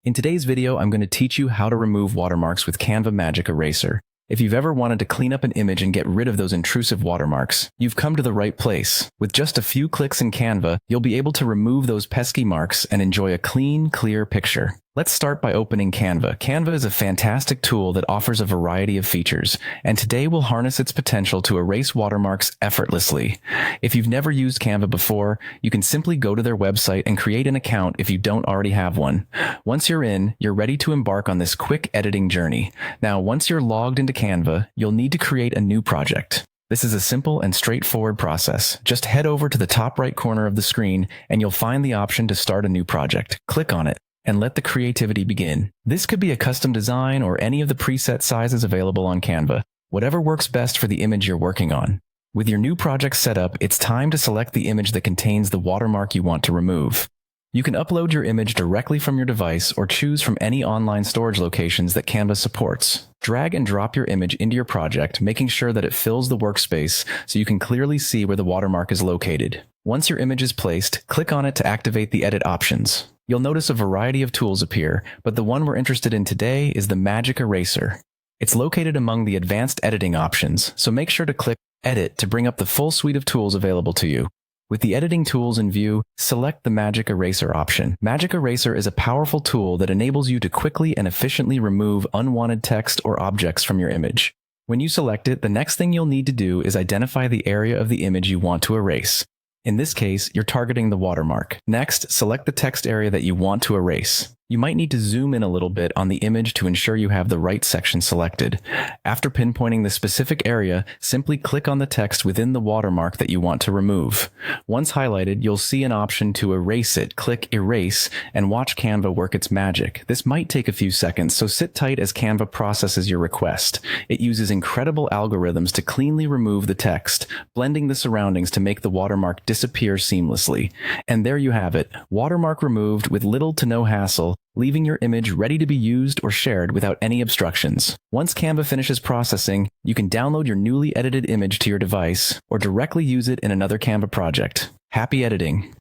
In today's video, I'm going to teach you how to remove watermarks with Canva Magic Eraser. If you've ever wanted to clean up an image and get rid of those intrusive watermarks, you've come to the right place. With just a few clicks in Canva, you'll be able to remove those pesky marks and enjoy a clean, clear picture. Let's start by opening Canva. Canva is a fantastic tool that offers a variety of features, and today we'll harness its potential to erase watermarks effortlessly. If you've never used Canva before, you can simply go to their website and create an account if you don't already have one. Once you're in, you're ready to embark on this quick editing journey. Now, once you're logged into Canva, you'll need to create a new project. This is a simple and straightforward process. Just head over to the top right corner of the screen and you'll find the option to start a new project. Click on it and let the creativity begin. This could be a custom design or any of the preset sizes available on Canva, whatever works best for the image you're working on. With your new project set up, it's time to select the image that contains the watermark you want to remove. You can upload your image directly from your device or choose from any online storage locations that Canva supports. Drag and drop your image into your project, making sure that it fills the workspace so you can clearly see where the watermark is located. Once your image is placed, click on it to activate the edit options. You'll notice a variety of tools appear, but the one we're interested in today is the Magic Eraser. It's located among the advanced editing options, so make sure to click Edit to bring up the full suite of tools available to you. With the editing tools in view, select the Magic Eraser option. Magic Eraser is a powerful tool that enables you to quickly and efficiently remove unwanted text or objects from your image. When you select it, the next thing you'll need to do is identify the area of the image you want to erase. In this case, you're targeting the watermark. Next, select the text area that you want to erase. You might need to zoom in a little bit on the image to ensure you have the right section selected. After pinpointing the specific area, simply click on the text within the watermark that you want to remove. Once highlighted, you'll see an option to erase it. Click Erase and watch Canva work its magic. This might take a few seconds, so sit tight as Canva processes your request. It uses incredible algorithms to cleanly remove the text, blending the surroundings to make the watermark disappear seamlessly. And there you have it, watermark removed with little to no hassle, leaving your image ready to be used or shared without any obstructions. Once Canva finishes processing, you can download your newly edited image to your device or directly use it in another Canva project. Happy editing!